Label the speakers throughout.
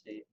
Speaker 1: Sí.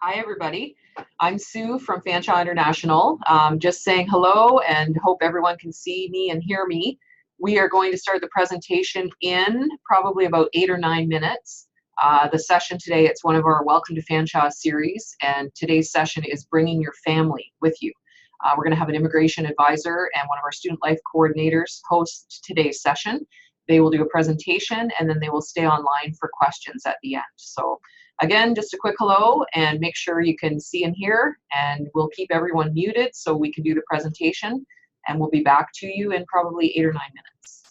Speaker 1: Hi, everybody. I'm Sue from Fanshawe International. Just saying hello and hope everyone can see me and hear me. We are going to start the presentation in probably about 8 or 9 minutes. The session today, it's one of our Welcome to Fanshawe series, and today's session is bringing your family with you. We're going to have an immigration advisor and one of our student life coordinators host today's session. They will do a presentation and then they will stay online for questions at the end. So again, just a quick hello and make sure you can see and hear, and we'll keep everyone muted so we can do the presentation, and we'll be back to you in probably 8 or 9 minutes.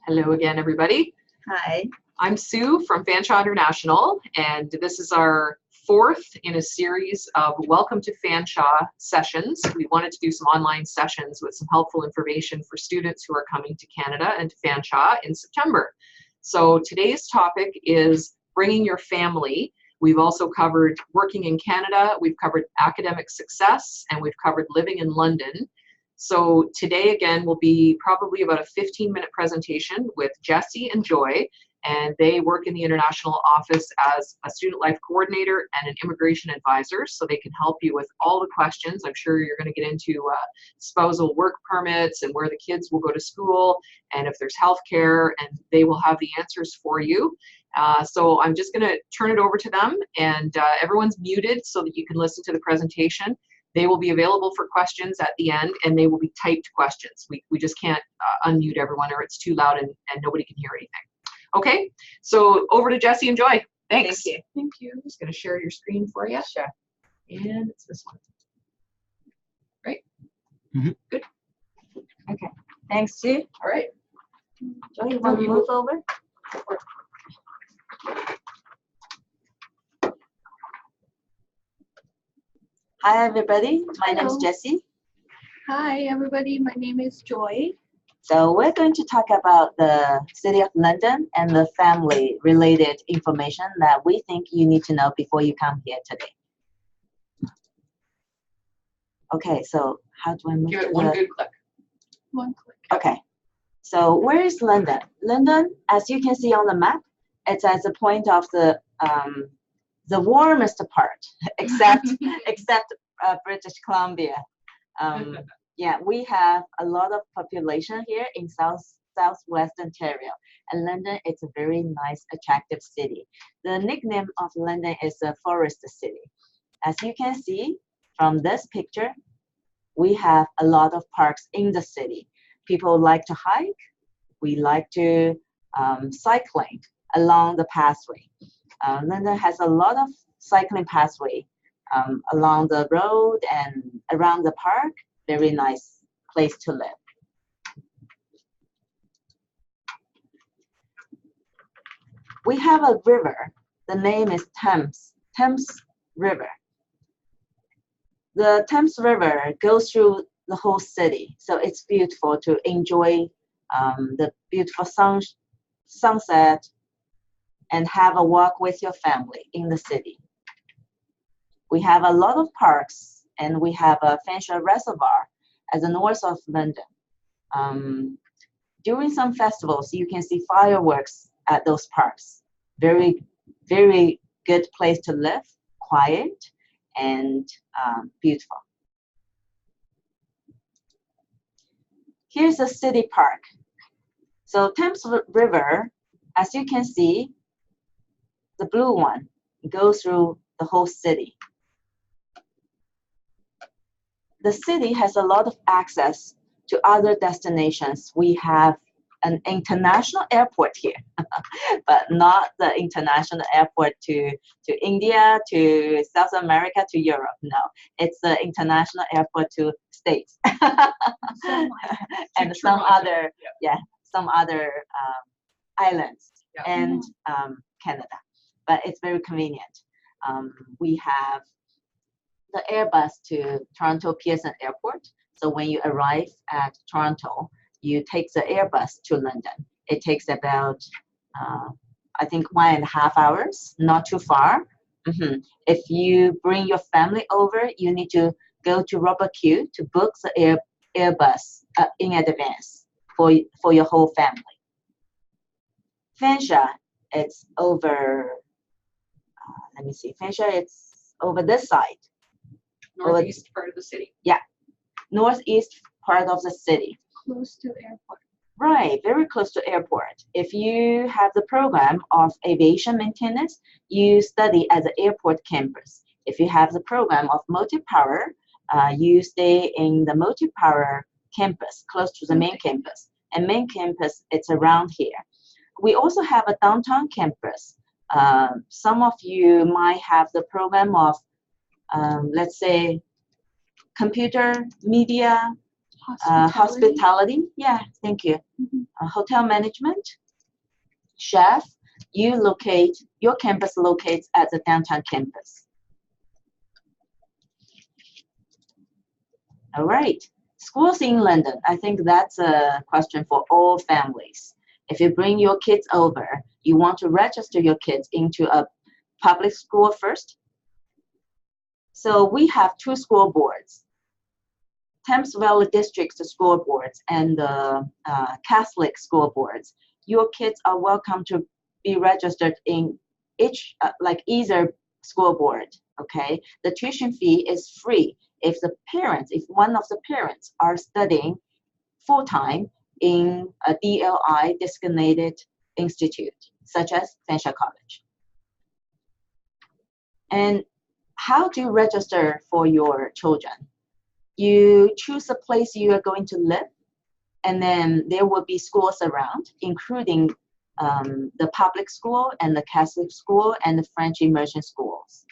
Speaker 1: Hello again, everybody.
Speaker 2: Hi.
Speaker 1: I'm Sue from Fanshawe International, and this is our fourth in a series of Welcome to Fanshawe sessions. We wanted to do some online sessions with some helpful information for students who are coming to Canada and to Fanshawe in September. So today's topic is bringing your family. We've also covered working in Canada, we've covered academic success, and we've covered living in London. So today again will be probably about a 15-minute presentation with Jesse and Joy, and they work in the international office as a student life coordinator and an immigration advisor, so they can help you with all the questions. I'm sure you're going to get into spousal work permits and where the kids will go to school and if there's health care, and they will have the answers for you. So I'm just going to turn it over to them, and everyone's muted so that you can listen to the presentation. They will be available for questions at the end, and they will be typed questions. We just can't unmute everyone, or it's too loud and nobody can hear anything. Okay, so over to Jesse and Joy. Thanks.
Speaker 2: Thank you.
Speaker 1: Thank you. I'm just going to share your screen for you.
Speaker 2: Sure.
Speaker 1: And it's this one. Right?
Speaker 3: Mm-hmm.
Speaker 1: Good.
Speaker 2: Okay. Thanks, Sue.
Speaker 1: All right.
Speaker 2: Joy, you want to move over? Hi, everybody. My name is
Speaker 4: Hello.
Speaker 2: Jessie.
Speaker 4: Hi, everybody. My name is Joy.
Speaker 2: So we're going to talk about the City of London and the family-related information that we think you need to know before you come here today. Okay, so how do I move
Speaker 1: Give
Speaker 2: to
Speaker 1: it one
Speaker 2: the...
Speaker 1: good click.
Speaker 4: One click.
Speaker 2: Okay, so where is London? London, as you can see on the map, it's at the point of the warmest part, except British Columbia. Yeah, we have a lot of population here in southwest Ontario, and London is a very nice, attractive city. The nickname of London is the Forest City. As you can see from this picture, we have a lot of parks in the city. People like to hike. We like to cycling along the pathway. London has a lot of cycling pathway along the road and around the park. Very nice place to live. We have a river. The name is Thames River. The Thames River goes through the whole city, so it's beautiful to enjoy the beautiful sunset and have a walk with your family in the city. We have a lot of parks, and we have a Fanshawe Reservoir at the north of London. During some festivals, you can see fireworks at those parks. Very, very good place to live, quiet, and beautiful. Here's a city park. So Thames River, as you can see, the blue one, goes through the whole city. The city has a lot of access to other destinations. We have an international airport here, but not the international airport to India, to South America, to Europe. No, it's the international airport to States and some other, some other islands and Canada. But it's very convenient. We have the Airbus to Toronto Pearson Airport. So when you arrive at Toronto, you take the Airbus to London. It takes about, I think, 1.5 hours, not too far. If you bring your family over, you need to go to Robert Q to book the Airbus in advance for your whole family. Fanshawe, it's over, let me see, Fanshawe, it's over this side.
Speaker 1: Northeast part of the city.
Speaker 2: Yeah, northeast part of the city.
Speaker 4: Close to airport.
Speaker 2: Right, very close to airport. If you have the program of aviation maintenance, you study at the airport campus. If you have the program of multi-power, you stay in the multi-power campus, close to the main campus. And main campus, it's around here. We also have a downtown campus. Some of you might have the program of let's say, computer, media, hospitality. Yeah, thank you.
Speaker 4: Mhm.
Speaker 2: Hotel management, chef. Your campus locates at the downtown campus. All right, schools in London. I think that's a question for all families. If you bring your kids over, you want to register your kids into a public school first. So we have two school boards, Thames Valley District school boards and the Catholic school boards. Your kids are welcome to be registered in either school board, okay? The tuition fee is free if one of the parents are studying full-time in a DLI designated institute, such as Fanshawe College. And how do you register for your children? You choose a place you are going to live, and then there will be schools around, including the public school and the Catholic school and the French immersion schools.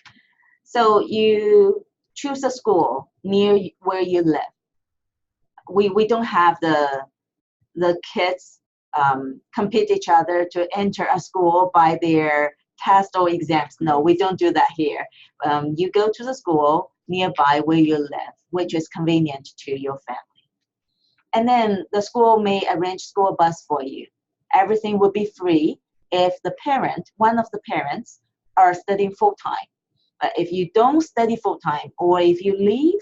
Speaker 2: So you choose a school near where you live. We don't have the kids compete each other to enter a school by their test or exams. No, we don't do that here. You go to the school nearby where you live, which is convenient to your family. And then the school may arrange school bus for you. Everything will be free if one of the parents are studying full-time. But if you don't study full-time, or if you leave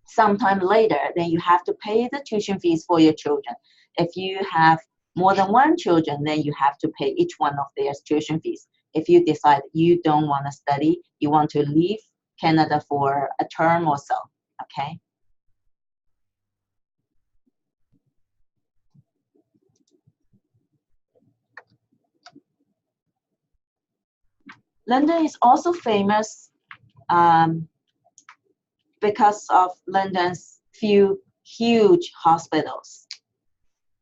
Speaker 2: sometime later, then you have to pay the tuition fees for your children. If you have more than one children, then you have to pay each one of their tuition fees. If you decide you don't want to study, you want to leave Canada for a term or so, okay? London is also famous because of London's few huge hospitals.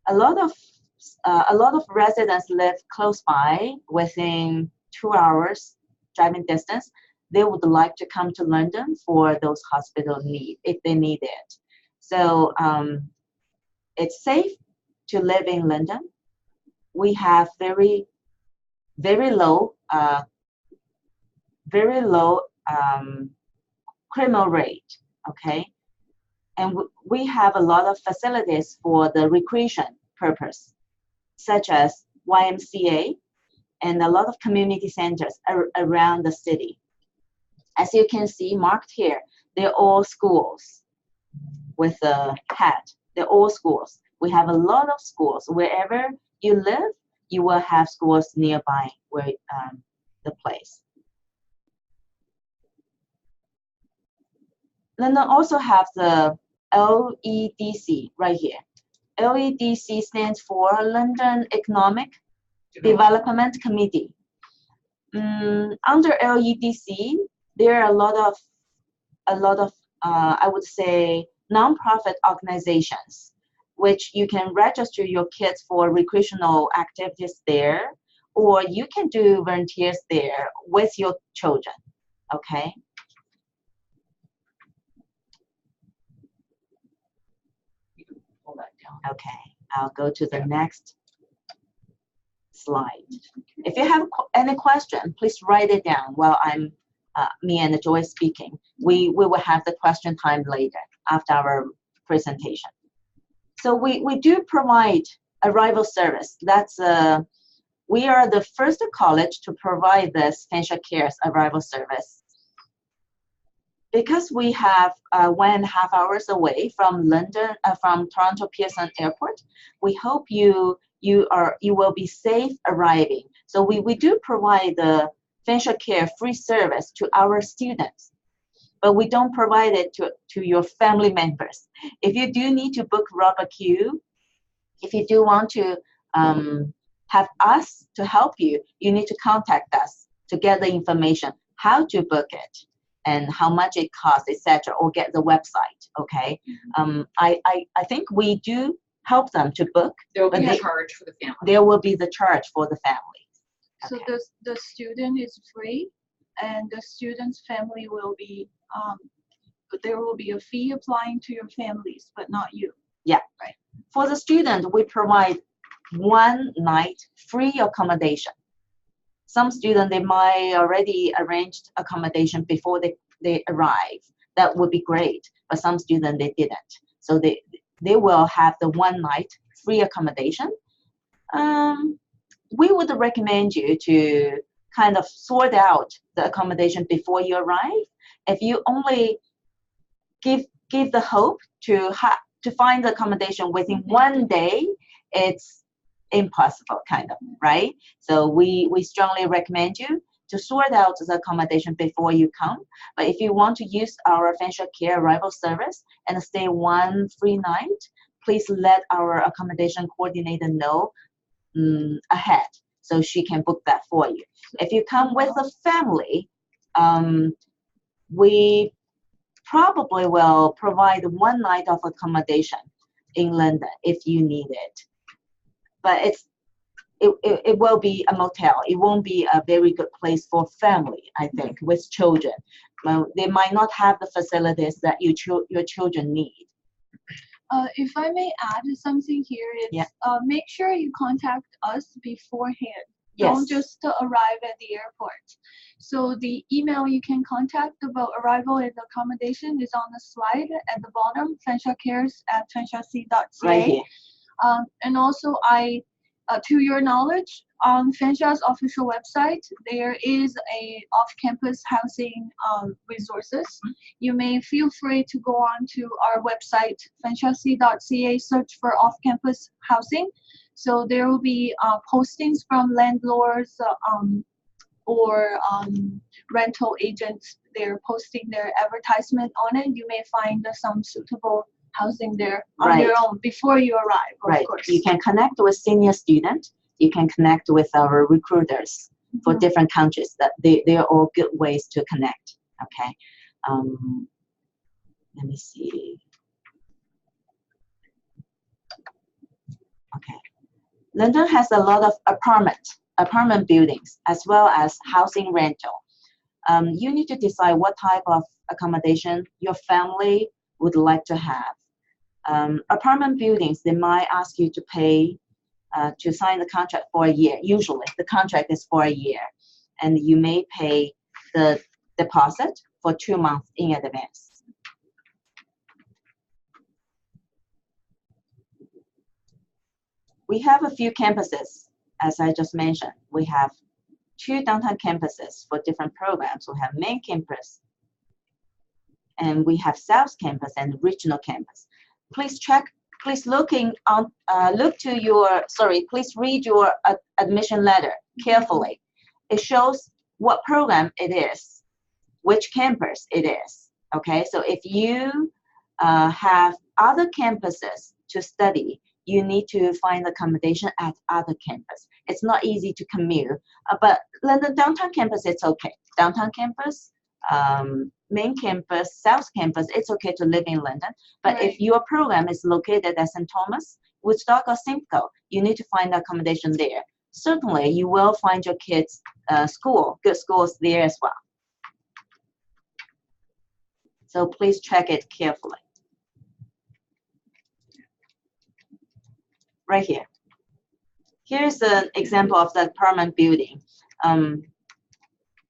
Speaker 2: A lot of residents live close by, within 2 hours driving distance. They would like to come to London for those hospital needs if they need it. So it's safe to live in London. We have very low criminal rate, okay? And we have a lot of facilities for the recreation purpose, such as YMCA and a lot of community centers around the city. As you can see marked here, they're all schools with a hat. They're all schools. We have a lot of schools. Wherever you live, you will have schools nearby where the place. London also have the LEDC right here. LEDC stands for London Economic Development Committee. Under LEDC, there are a lot of I would say nonprofit organizations, which you can register your kids for recreational activities there, or you can do volunteers there with your children, okay?
Speaker 1: Pull that down.
Speaker 2: Okay, I'll go to the next slide. If you have any question, please write it down while I'm me and Joy speaking. We will have the question time later after our presentation. So we do provide arrival service. That's we are the first college to provide this Fanshawe Cares arrival service. Because we have 1.5 hours away from from Toronto Pearson Airport, we hope you will be safe arriving. So we do provide the Fanshawe Care free service to our students, but we don't provide it to your family members. If you do need to book rubber queue, if you do want to have us to help you, you need to contact us to get the information, how to book it, and how much it costs, etc., or get the website, okay? I think we do help them to book.
Speaker 1: There will be a charge for the family.
Speaker 2: There will be the charge for the family.
Speaker 4: So
Speaker 2: Okay.
Speaker 4: the student is free, and the student's family will be but there will be a fee applying to your families, but not you.
Speaker 2: Yeah.
Speaker 4: Right.
Speaker 2: For the student, we provide 1 night free accommodation. Some students, they might already arranged accommodation before they arrive. That would be great, but some students, they didn't. So they will have the 1 night free accommodation. We would recommend you to kind of sort out the accommodation before you arrive. If you only give the hope to find the accommodation within 1 day, it's impossible, kind of, right? So we strongly recommend you to sort out the accommodation before you come. But if you want to use our Fanshawe Care arrival service and stay 1 free night, please let our accommodation coordinator know ahead, so she can book that for you. If you come with a family, we probably will provide 1 night of accommodation in London if you need it. But it will be a motel. It won't be a very good place for family, I think, with children. They might not have the facilities that your children need.
Speaker 4: If I may add something here, it's make sure you contact us beforehand.
Speaker 2: Yes.
Speaker 4: Don't just arrive at the airport. So the email you can contact about arrival and accommodation is on the slide at the bottom, fanshawecares@fanshawe.ca.
Speaker 2: Right here.
Speaker 4: And also, to your knowledge, on Fanshawe's official website, there is a off-campus housing resources. You may feel free to go on to our website, fanshawe.ca, search for off-campus housing. So there will be postings from landlords or rental agents. They're posting their advertisement on it. You may find some suitable housing there on your own before you arrive, of course.
Speaker 2: You can connect with senior students. You can connect with our recruiters for different countries. That they are all good ways to connect. Okay. Let me see. Okay. London has a lot of apartment buildings as well as housing rental. You need to decide what type of accommodation your family would like to have. Apartment buildings, they might ask you to pay to sign the contract for a year. Usually the contract is for a year, and you may pay the deposit for 2 months in advance. We have a few campuses, as I just mentioned. We have 2 downtown campuses for different programs. We have main campus, and we have South Campus and regional campus. Please please read your admission letter carefully. It shows what program it is, which campus it is. Okay, so if you have other campuses to study, you need to find accommodation at other campus. It's not easy to commute, but London downtown campus, it's okay. Downtown campus, main campus, South Campus, it's okay to live in London. But if your program is located at St. Thomas, Woodstock, or Simcoe, you need to find accommodation there. Certainly, you will find your kids' good schools there as well. So please check it carefully. Right here. Here's an example of the apartment building.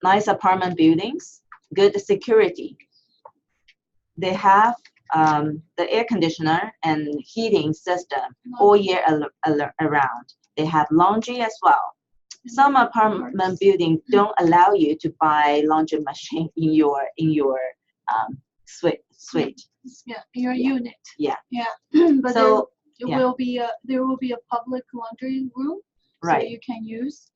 Speaker 2: Nice apartment buildings, good security. They have the air conditioner and heating system all year around. They have laundry as well. Some apartment buildings don't allow you to buy laundry machine in your suite.
Speaker 4: Yeah, your unit.
Speaker 2: Yeah.
Speaker 4: Yeah. But
Speaker 2: so
Speaker 4: there will be a public laundry room, so you can use.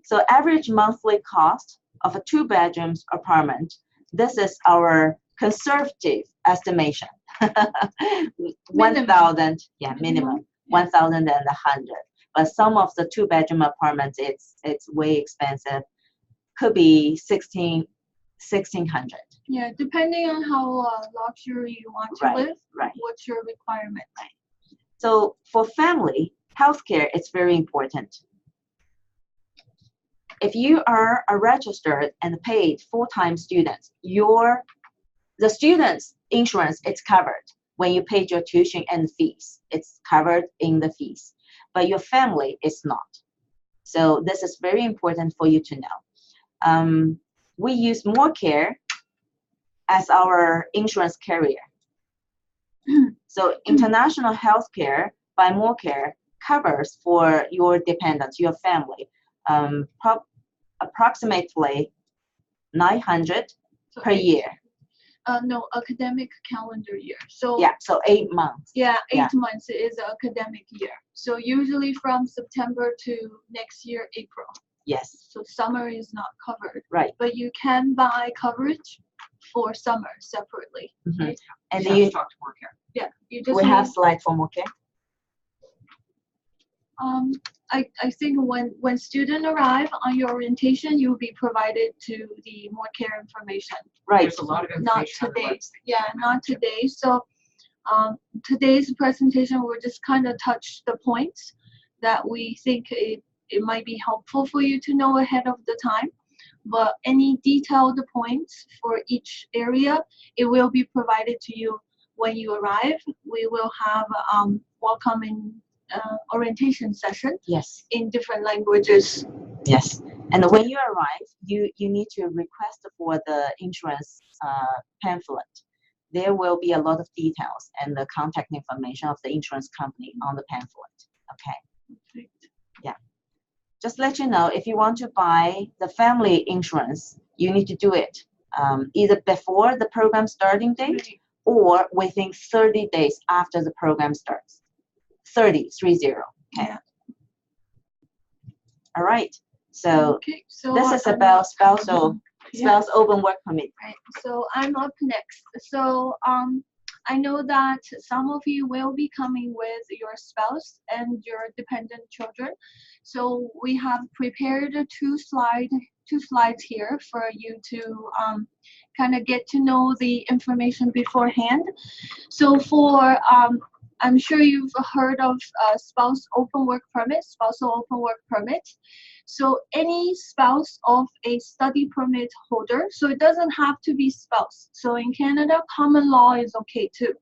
Speaker 2: So average monthly cost of a 2-bedroom apartment, this is our conservative estimation. 1,000, minimum 1,100. But some of the 2-bedroom apartments, it's way expensive. Could be 1,600.
Speaker 4: Yeah, depending on how luxury you want to live. What's your requirement?
Speaker 2: So for family, healthcare is very important. If you are a registered and paid full-time student, your the student's insurance, it's covered when you paid your tuition and fees. It's covered in the fees, but your family is not. So this is very important for you to know. We use MoreCare as our insurance carrier. So international healthcare by MoreCare covers for your dependents, your family, approximately 900 per year.
Speaker 4: No, academic calendar year. So
Speaker 2: yeah, so 8 months.
Speaker 4: Yeah, 8 months is academic year. So usually from September to next year, April.
Speaker 2: Yes.
Speaker 4: So summer is not covered.
Speaker 2: Right.
Speaker 4: But you can buy coverage for summer separately.
Speaker 2: Mm-hmm.
Speaker 1: Right?
Speaker 2: And
Speaker 1: You
Speaker 2: you
Speaker 1: have to talk to MoreCare.
Speaker 4: Yeah, you just
Speaker 2: we
Speaker 4: need,
Speaker 2: have slide for MoreCare.
Speaker 4: I think when students arrive on your orientation, you'll be provided to the MoreCare information.
Speaker 2: Right.
Speaker 1: There's a lot of information
Speaker 4: Not
Speaker 1: on the
Speaker 4: today.
Speaker 1: website.
Speaker 4: Yeah, not today. So today's presentation will just kind of touch the points that we think it might be helpful for you to know ahead of the time. But any detailed points for each area, it will be provided to you when you arrive. We will have welcome and orientation session.
Speaker 2: Yes.
Speaker 4: In different languages.
Speaker 2: Yes. And when you arrive, you need to request for the insurance pamphlet. There will be a lot of details and the contact information of the insurance company on the pamphlet. Okay.
Speaker 4: Perfect.
Speaker 2: Yeah. Just let you know, if you want to buy the family insurance, you need to do it either before the program starting date
Speaker 4: Right.
Speaker 2: or within 30 days after the program starts. 30. Okay.
Speaker 4: Yeah.
Speaker 2: All right. So
Speaker 4: Okay, so
Speaker 2: this is
Speaker 4: I'm
Speaker 2: about
Speaker 4: up-
Speaker 2: spousal open work permit.
Speaker 4: Right. So I'm up next. So I know that some of you will be coming with your spouse and your dependent children. So we have prepared two slides here for you to kind of get to know the information beforehand. So for I'm sure you've heard of spousal open work permit. So any spouse of a study permit holder, so it doesn't have to be spouse. So in Canada, common law is okay too.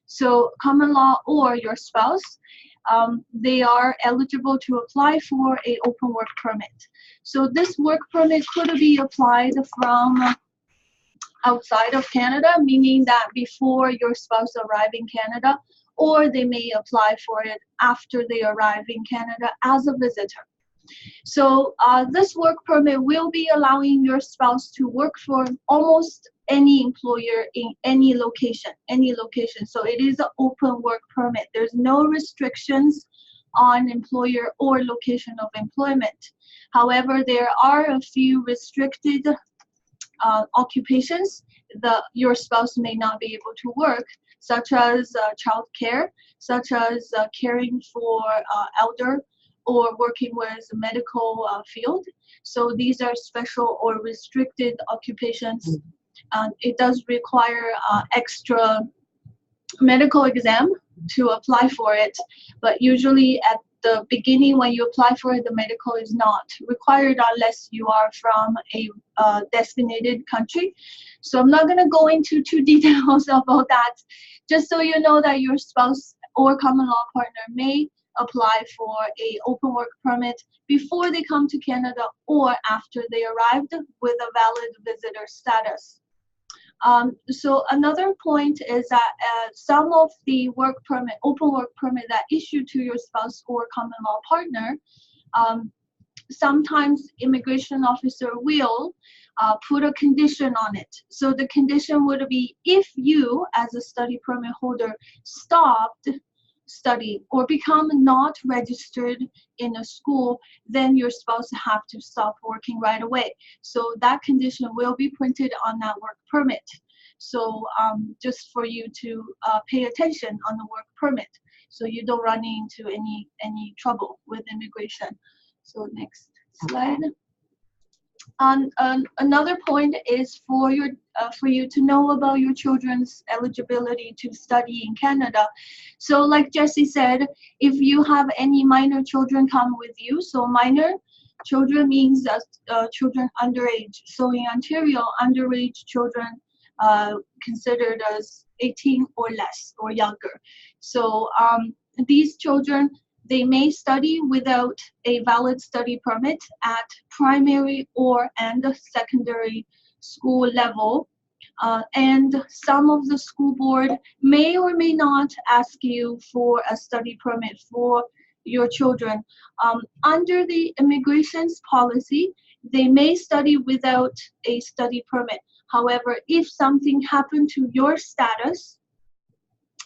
Speaker 4: So common law or your spouse, they are eligible to apply for a open work permit. So this work permit could be applied from outside of Canada, meaning that before your spouse arrive in Canada, or they may apply for it after they arrive in Canada as a visitor. So this work permit will be allowing your spouse to work for almost any employer in any location. So it is an open work permit. There's no restrictions on employer or location of employment. However, there are a few restricted occupations that your spouse may not be able to work, such as child care, such as caring for elder, or working with medical field. So these are special or restricted occupations. It does require extra medical exam to apply for it, but usually at the beginning when you apply for it, the medical is not required unless you are from a designated country. So I'm not going to go into too details about that, just so you know that your spouse or common law partner may apply for a open work permit before they come to Canada or after they arrived with a valid visitor status. So another point is that some of the open work permit that issued to your spouse or common law partner, sometimes immigration officer will put a condition on it. So the condition would be if you as a study permit holder stopped study or become not registered in a school, then your spouse have to stop working right away. So that condition will be printed on that work permit. So just for you to pay attention on the work permit, so you don't run into any trouble with immigration. So next slide. Another point is for you to know about your children's eligibility to study in Canada. So like Jessie said, if you have any minor children come with you, so minor children means children underage. So in Ontario, underage children considered as 18 or less or younger. So these children, they may study without a valid study permit at primary and secondary school level. And some of the school board may or may not ask you for a study permit for your children. Under the immigration's policy, they may study without a study permit. However, if something happened to your status,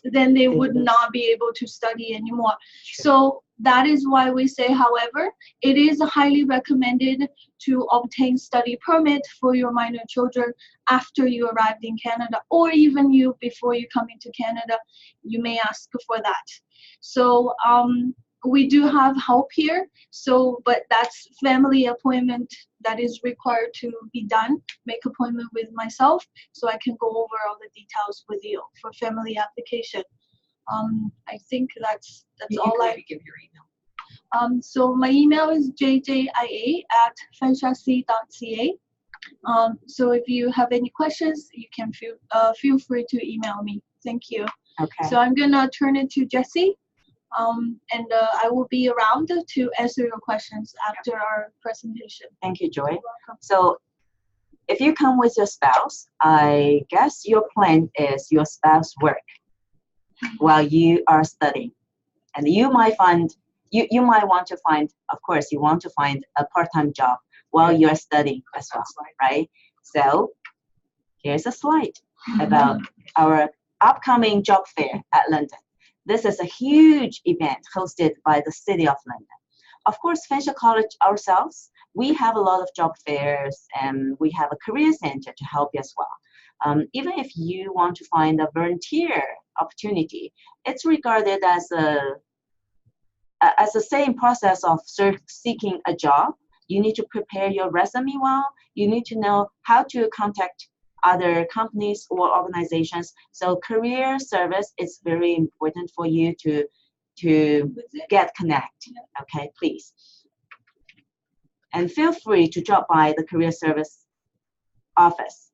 Speaker 4: then they would not be able to study anymore. So that is why we say, however, it is highly recommended to obtain study permit for your minor children after you arrived in Canada, or even you before you come into Canada, you may ask for that. So we do have help here, but that's family appointment that is required to be done. Make appointment with myself so I can go over all the details with you for family application. I think that's all I
Speaker 1: give your email.
Speaker 4: So my email is jjia@fanshawe.ca. So if you have any questions, you can feel free to email me. Thank you.
Speaker 2: Okay.
Speaker 4: So I'm gonna turn it to Jessie. And I will be around to answer your questions after our presentation.
Speaker 2: Thank you, Joy.
Speaker 4: You're welcome.
Speaker 2: So if you come with your spouse, I guess your plan is your spouse work while you are studying. And you might want to find, of course, you want to find a part-time job while you're studying as well, right? So here's a slide about our upcoming job fair at London. This is a huge event hosted by the City of London. Of course, Fanshawe College ourselves, we have a lot of job fairs and we have a career center to help you as well. Even if you want to find a volunteer opportunity, it's regarded as the same process of seeking a job. You need to prepare your resume well. You need to know how to contact other companies or organizations. So career service is very important for you to get connect. Okay, please. And feel free to drop by the career service office.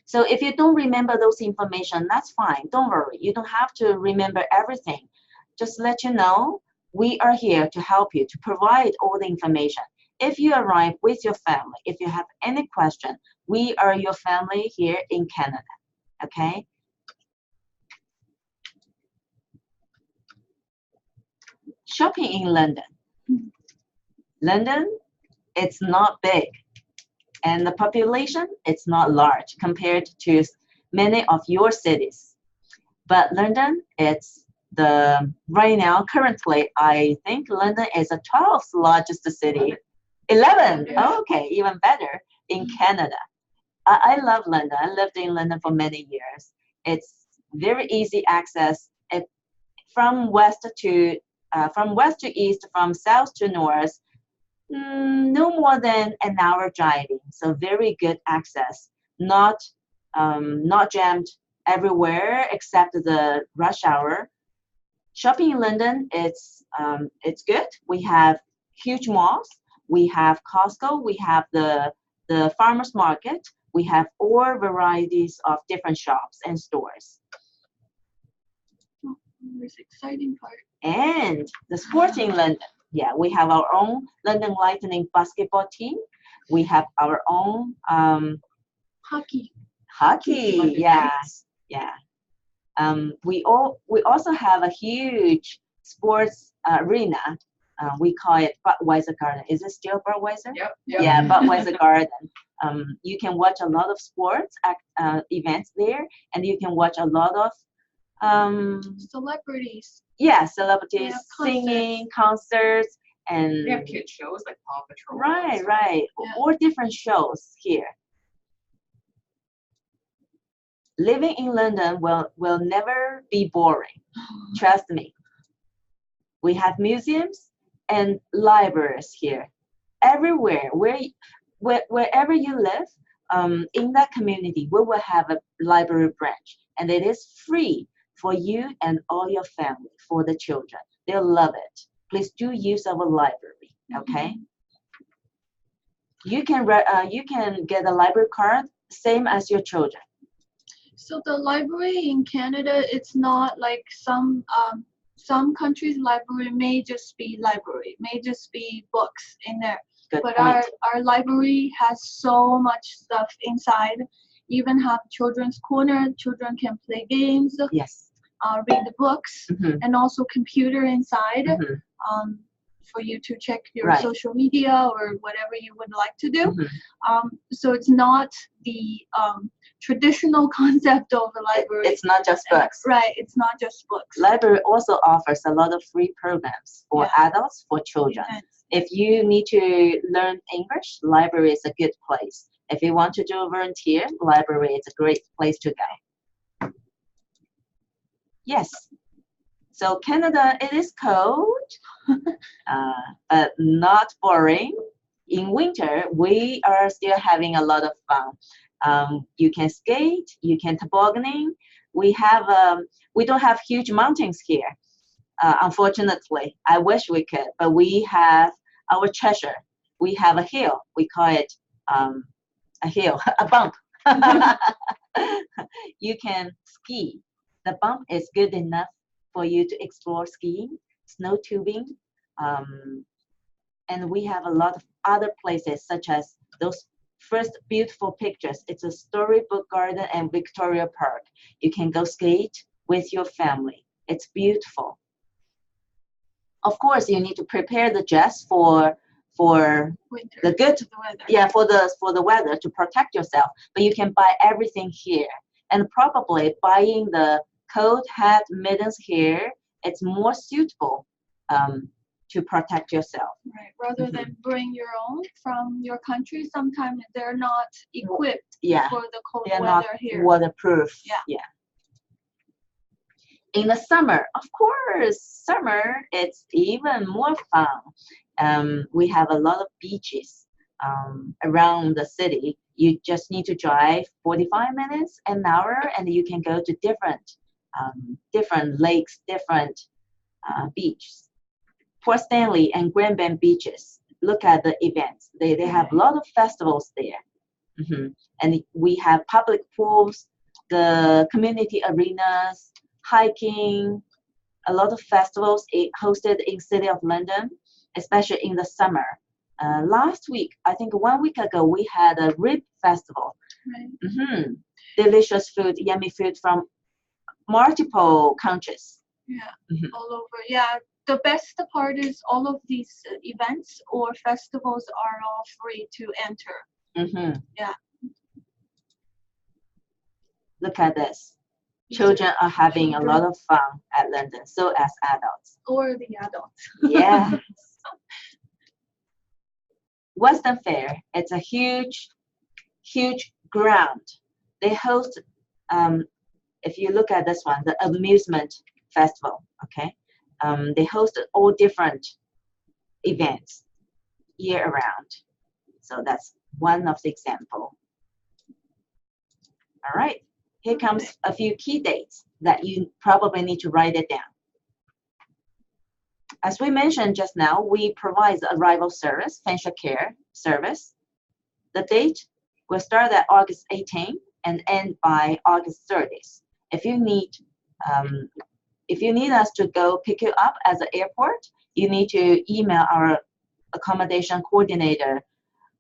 Speaker 2: So if you don't remember those information, that's fine. Don't worry. You don't have to remember everything. Just let you know, we are here to help you, to provide all the information. If you arrive with your family, if you have any question, we are your family here in Canada, okay? Shopping in London. London, it's not big. And the population, it's not large compared to many of your cities. But London, it's right now, currently, I think London is the 12th largest city. 11, oh, okay, even better, in Canada. I love London. I lived in London for many years. It's very easy access. From west to east, from south to north, no more than an hour driving. So very good access. Not jammed everywhere except the rush hour. Shopping in London, it's good. We have huge malls. We have Costco. We have the farmers market. We have all varieties of different shops and stores.
Speaker 4: Oh, this exciting part.
Speaker 2: And the sports in London. Yeah, we have our own London Lightning basketball team. We have our own
Speaker 4: hockey.
Speaker 2: Hockey, yes, yeah. We also have a huge sports arena. We call it Budweiser Garden. Is it still Budweiser?
Speaker 1: Yep.
Speaker 2: Yeah, Budweiser Garden. You can watch a lot of sports events there, and you can watch a lot of
Speaker 4: celebrities.
Speaker 2: Yeah, celebrities singing, concerts, and
Speaker 1: we have kid shows like Paw Patrol.
Speaker 2: Right. Yeah. Or different shows here. Living in London will never be boring. Trust me. We have museums and libraries here. Everywhere, wherever you live, in that community, we will have a library branch, and it is free for you and all your family, for the children. They'll love it. Please do use our library, okay? You can get a library card same as your children.
Speaker 4: So the library in Canada, it's not like some countries' library may just be library, may just be books in there.
Speaker 2: Good
Speaker 4: But
Speaker 2: point.
Speaker 4: our library has so much stuff inside. Even have children's corner. Children can play games,
Speaker 2: Yes.
Speaker 4: read the books,
Speaker 2: Mhm.
Speaker 4: and also computer inside.
Speaker 2: Mhm.
Speaker 4: For you to check your
Speaker 2: Right.
Speaker 4: social media or whatever you would like to do.
Speaker 2: Mhm.
Speaker 4: So it's not the traditional concept of a library.
Speaker 2: It's not just books.
Speaker 4: Right, it's not just books.
Speaker 2: Library also offers a lot of free programs for adults, for children.
Speaker 4: Events.
Speaker 2: If you need to learn English, library is a good place. If you want to do a volunteer, library is a great place to go. Yes. So Canada, it is cold, but not boring. In winter, we are still having a lot of fun. You can skate, you can tobogganing. We don't have huge mountains here, unfortunately. I wish we could, but we have our treasure. We have a hill. We call it a hill, a bump. You can ski. The bump is good enough for you to explore skiing, snow tubing, and we have a lot of other places such as those first beautiful pictures. It's a storybook garden and Victoria Park. You can go skate with your family. It's beautiful. Of course, you need to prepare the dress for
Speaker 4: Winter.
Speaker 2: the good,
Speaker 4: The weather.
Speaker 2: yeah, for the weather, to protect yourself. But you can buy everything here, and probably buying the coat, hat, mittens here, it's more suitable to protect yourself.
Speaker 4: Right. Rather than bring your own from your country, sometimes they're not equipped
Speaker 2: Yeah,
Speaker 4: for the cold
Speaker 2: they're
Speaker 4: weather
Speaker 2: not
Speaker 4: here.
Speaker 2: waterproof.
Speaker 4: Yeah.
Speaker 2: In the summer, of course, summer it's even more fun. We have a lot of beaches around the city. You just need to drive 45 minutes, an hour, and you can go to different lakes, different beaches. Port Stanley and Grand Bend beaches. Look at the events. They have a lot of festivals there. And we have public pools, the community arenas, hiking, a lot of festivals hosted in City of London, especially in the summer. Last week, I think 1 week ago, we had a rib festival.
Speaker 4: Right.
Speaker 2: Delicious food, yummy food from multiple countries.
Speaker 4: Yeah. All over. Yeah. The best part is all of these events or festivals are all free to enter. Yeah.
Speaker 2: Look at this. Children are having a lot of fun at London, so as adults.
Speaker 4: Or the adults.
Speaker 2: Yes. Western Fair, it's a huge ground. They host, if you look at this one, the amusement festival, okay? They host all different events year around. So that's one of the example. All right, here comes a few key dates that you probably need to write it down. As we mentioned just now, we provide the arrival service, Fanshawe care service. The date will start at August 18 and end by August 30th. If you need us to go pick you up at the airport, you need to email our accommodation coordinator,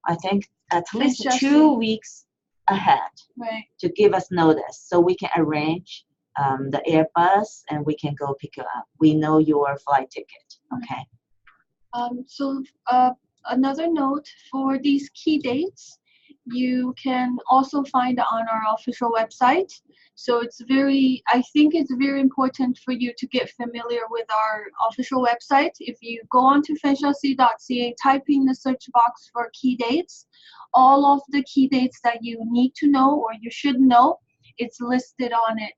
Speaker 2: I think at least 2 weeks ahead,
Speaker 4: right,
Speaker 2: to give us notice so we can arrange the Airbus and we can go pick you up. We know your flight ticket, okay?
Speaker 4: So another note for these key dates, you can also find on our official website. So I think it's very important for you to get familiar with our official website. If you go on to fanshawe.ca, type in the search box for key dates, all of the key dates that you need to know or you should know, it's listed on it.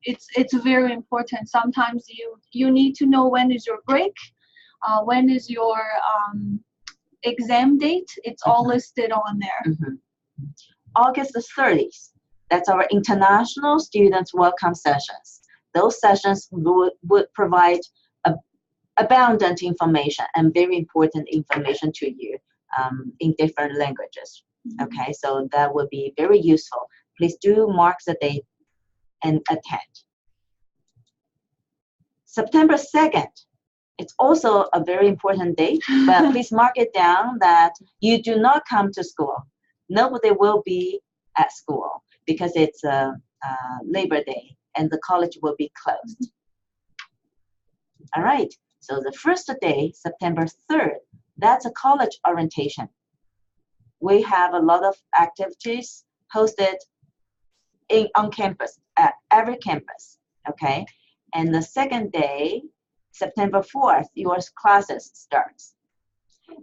Speaker 4: It's very important. Sometimes you need to know when is your break, when is your exam date. It's all listed on there.
Speaker 2: August 30th, that's our international students welcome sessions. Those sessions would provide abundant information and very important information to you in different languages. Okay, so that would be very useful. Please do mark the date and attend. September 2nd, it's also a very important date, but please mark it down that you do not come to school. Nobody will be at school because it's Labor Day and the college will be closed. All right, so the first day, September 3rd, that's a college orientation. We have a lot of activities hosted on campus, at every campus, okay? And the second day, September 4th, your classes starts.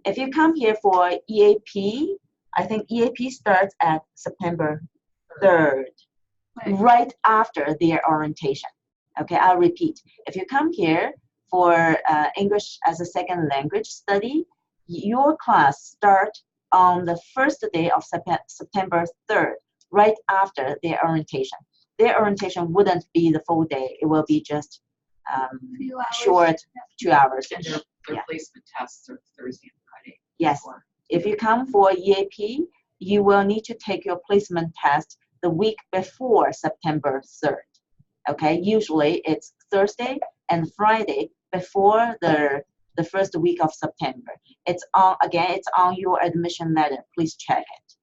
Speaker 2: If you come here for EAP, I think EAP starts at September 3rd, right after their orientation. Okay, I'll repeat. If you come here for English as a second language study, your class starts on the first day of September 3rd, right after their orientation. Their orientation wouldn't be the full day. It will be just short 2 hours.
Speaker 1: And their placement tests are Thursday and Friday.
Speaker 2: Yes.
Speaker 1: Before.
Speaker 2: If you come for EAP, you will need to take your placement test the week before September 3rd. Okay, usually it's Thursday and Friday before the first week of September. It's on, again, it's on your admission letter. Please check it.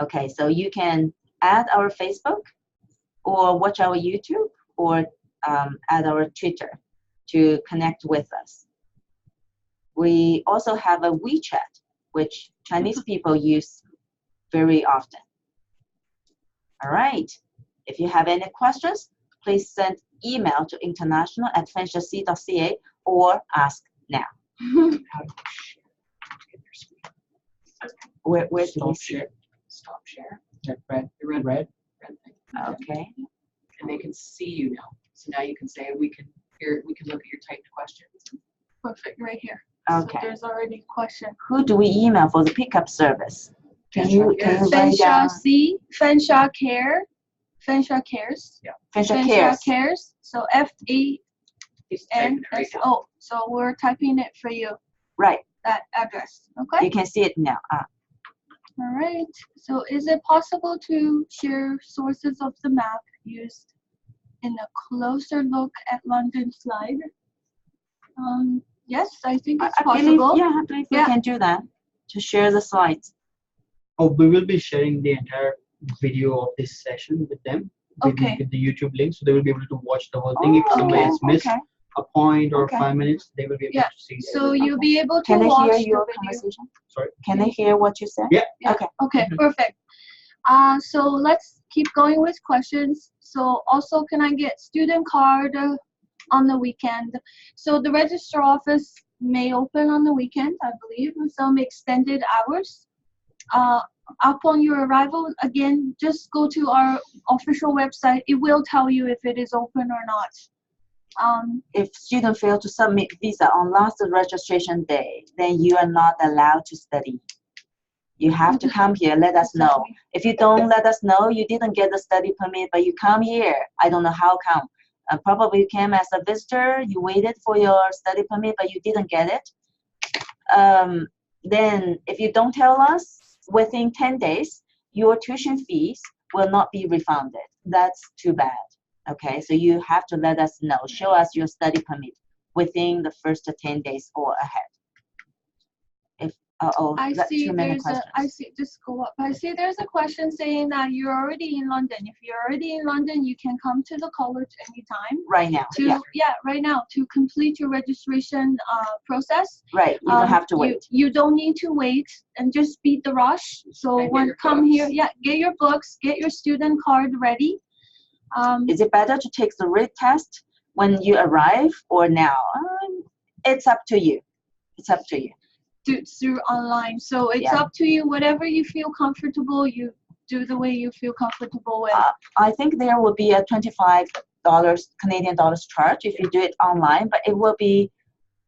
Speaker 2: Okay, so you can add our Facebook or watch our YouTube or add our Twitter to connect with us. We also have a WeChat, which Chinese people use very often. All right, if you have any questions, please send email to international@fanshawe.ca or ask now. Where's the
Speaker 1: Stop share? Stop share.
Speaker 3: That red
Speaker 1: Red thing.
Speaker 2: Okay.
Speaker 1: And they can see you now. So now you can say we can look at your typed questions.
Speaker 4: Perfect, right here.
Speaker 2: Okay.
Speaker 4: So there's already a question.
Speaker 2: Who do we email for the pickup service? Can you write down?
Speaker 4: Fanshawe Care. Fanshawe Cares.
Speaker 1: Yeah.
Speaker 2: Fanshawe Cares.
Speaker 4: Cares. So
Speaker 1: He's typing it right now.
Speaker 4: FANSO. So we're typing it for you,
Speaker 2: Right.
Speaker 4: that address. Okay.
Speaker 2: You can see it now.
Speaker 4: All right. So is it possible to share sources of the map used in a closer look at London slide? Yes, I think it's
Speaker 2: I believe,
Speaker 4: possible.
Speaker 2: yeah, I believe we can do that to share the slides.
Speaker 3: Oh, we will be sharing the entire video of this session with them.
Speaker 4: Okay.
Speaker 3: With the YouTube link, so they will be able to watch the whole thing. If somebody has missed a point or 5 minutes, they will be able to see.
Speaker 4: So you'll be able to
Speaker 2: Can they
Speaker 4: watch
Speaker 2: hear
Speaker 4: the
Speaker 2: your
Speaker 4: video.
Speaker 2: conversation?
Speaker 3: Sorry.
Speaker 2: Can they hear what you said?
Speaker 3: Yeah.
Speaker 2: Okay.
Speaker 4: Okay, perfect. So let's keep going with questions. So also, can I get student card on the weekend? So the register office may open on the weekend, I believe, with some extended hours. Upon your arrival, again, just go to our official website. It will tell you if it is open or not.
Speaker 2: If student fail to submit visa on last registration day, then you are not allowed to study. You have to come here, let us know. If you don't let us know, you didn't get the study permit, but you come here. I don't know how come. Probably you came as a visitor, you waited for your study permit, but you didn't get it. Then if you don't tell us within 10 days, your tuition fees will not be refunded. That's too bad. Okay, so you have to let us know, show us your study permit within the first 10 days or ahead.
Speaker 4: I
Speaker 2: that's
Speaker 4: see
Speaker 2: too many
Speaker 4: there's
Speaker 2: questions.
Speaker 4: I see, just go up. I see there's a question saying that you're already in London. If you're already in London, you can come to the college anytime.
Speaker 2: Right now,
Speaker 4: Right now, to complete your registration process.
Speaker 2: right, you don't have to wait.
Speaker 4: You don't need to wait and just beat the rush. So
Speaker 1: And get
Speaker 4: when
Speaker 1: your
Speaker 4: come here,
Speaker 1: books.
Speaker 4: get your books, get your student card ready.
Speaker 2: Is it better to take the read test when you arrive or now? It's up to you. It's up to you.
Speaker 4: Through online. So it's up to you. Whatever you feel comfortable, you do the way you feel comfortable with.
Speaker 2: I think there will be a $25 Canadian dollars charge if you do it online, but it will be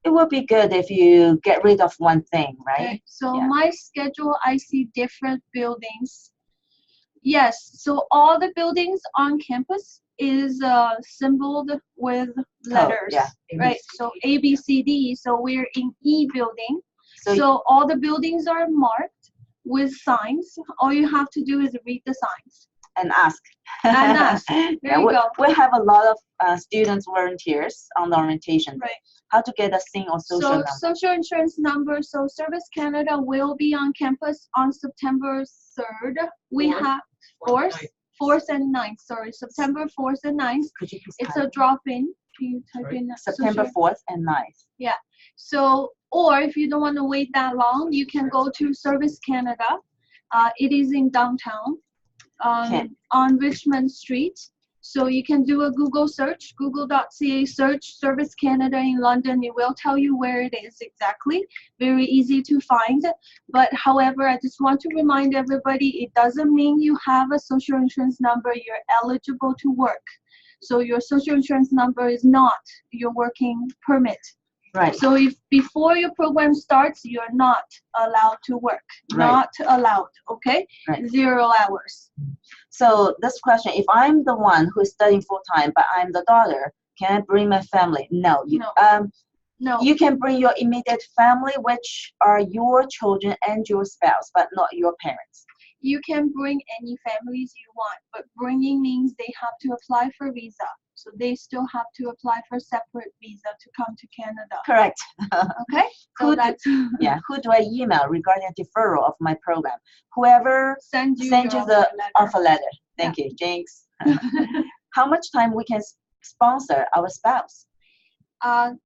Speaker 2: good if you get rid of one thing, right?
Speaker 4: Okay. So my schedule, I see different buildings. Yes, so all the buildings on campus is symboled with letters, right? So A, B, C, D. So we're in E building. So all the buildings are marked with signs. All you have to do is read the signs.
Speaker 2: And ask.
Speaker 4: And ask. There you go.
Speaker 2: We have a lot of students, volunteers on the orientation.
Speaker 4: Right.
Speaker 2: How to get a SIN or social number?
Speaker 4: Social insurance number. So Service Canada will be on campus on September 3rd. We have 4th and 9th. Sorry, September 4th and 9th.
Speaker 2: Could you please
Speaker 4: It's
Speaker 2: type
Speaker 4: a drop-in. Can you type in
Speaker 2: September 4th and 9th.
Speaker 4: Yeah. So, or if you don't want to wait that long, you can go to Service Canada. It is in downtown on Richmond Street. So you can do a Google search, google.ca search Service Canada in London. It will tell you where it is exactly. Very easy to find. But however, I just want to remind everybody, it doesn't mean you have a social insurance number, you're eligible to work. So your social insurance number is not your working permit.
Speaker 2: Right.
Speaker 4: So if before your program starts, you're not allowed to work.
Speaker 2: Right.
Speaker 4: Not allowed, okay?
Speaker 2: Right.
Speaker 4: 0 hours.
Speaker 2: So this question, if I'm the one who is studying full-time, but I'm the daughter, can I bring my family? No.
Speaker 4: No.
Speaker 2: You can bring your immediate family, which are your children and your spouse, but not your parents.
Speaker 4: You can bring any families you want, but bringing means they have to apply for visa. So they still have to apply for separate visa to come to Canada.
Speaker 2: Correct.
Speaker 4: Okay? So
Speaker 2: Who
Speaker 4: that's
Speaker 2: who do I email regarding a deferral of my program? Whoever
Speaker 4: send you
Speaker 2: the offer letter. Thank
Speaker 4: Yeah.
Speaker 2: you, Jinx. How much time we can sponsor our spouse?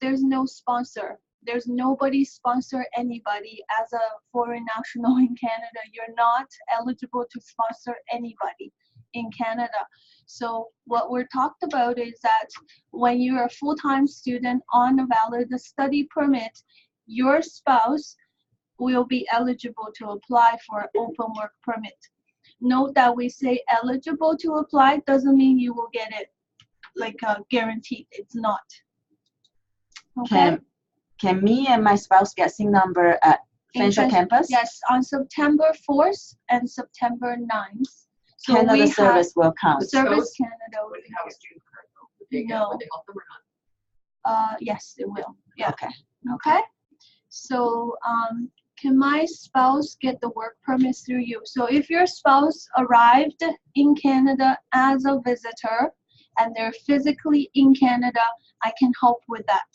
Speaker 4: There's no sponsor. There's nobody sponsor anybody as a foreign national in Canada. You're not eligible to sponsor anybody in Canada. So what we're talked about is that when you're a full-time student on a valid study permit, your spouse will be eligible to apply for an open work permit. Note that we say eligible to apply doesn't mean you will get it like guaranteed. It's not. Okay.
Speaker 2: Can me and my spouse get SIN number at Fanshawe campus?
Speaker 4: Yes, on September 4th and September 9th. So
Speaker 2: Canada Service will count.
Speaker 4: Service Canada will
Speaker 1: Would they have a student card though? Would they help them or not?
Speaker 4: yes, it will. Yeah.
Speaker 2: Okay.
Speaker 4: Okay. So can my spouse get the work permit through you? So if your spouse arrived in Canada as a visitor and they're physically in Canada, I can help with that.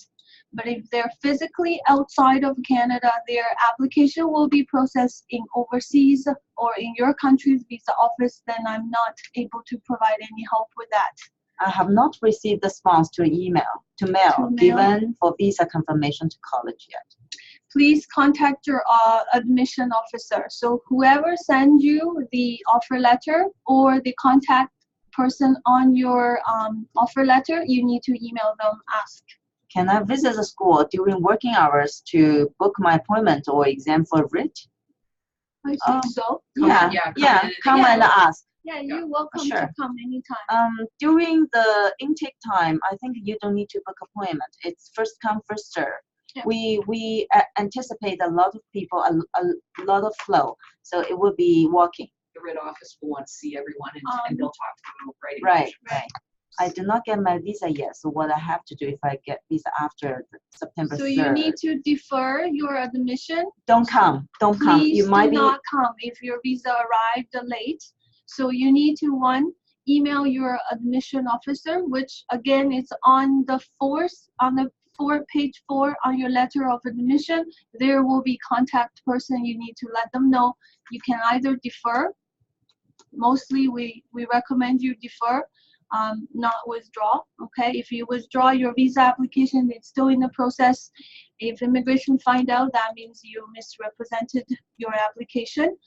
Speaker 4: But if they're physically outside of Canada, their application will be processed in overseas or in your country's visa office, then I'm not able to provide any help with that.
Speaker 2: I have not received the response to mail given for visa confirmation to college yet.
Speaker 4: Please contact your admission officer. So whoever sends you the offer letter or the contact person on your offer letter, you need to email them, ask.
Speaker 2: Can I visit the school during working hours to book my appointment or exam for RIT?
Speaker 4: I think so.
Speaker 2: Come and ask.
Speaker 4: Yeah, you're welcome
Speaker 2: Sure.
Speaker 4: to come anytime.
Speaker 2: During the intake time, I think you don't need to book appointment. It's first come, first serve.
Speaker 4: Yeah.
Speaker 2: We anticipate a lot of people, a lot of flow, so it will be walking.
Speaker 1: The RIT office will want to see everyone and they'll talk to them right.
Speaker 2: Right. I did not get my visa yet, so what I have to do if I get visa after September 3rd?
Speaker 4: So you need to defer your admission.
Speaker 2: Don't come.
Speaker 4: Please
Speaker 2: You might
Speaker 4: do not come if your visa arrived late. So you need to email your admission officer, which again is on the page 4 on your letter of admission. There will be contact person. You need to let them know. You can either defer. Mostly we recommend you defer. Not withdraw. Okay, if you withdraw your visa application, it's still in the process. If immigration find out, that means you misrepresented your application.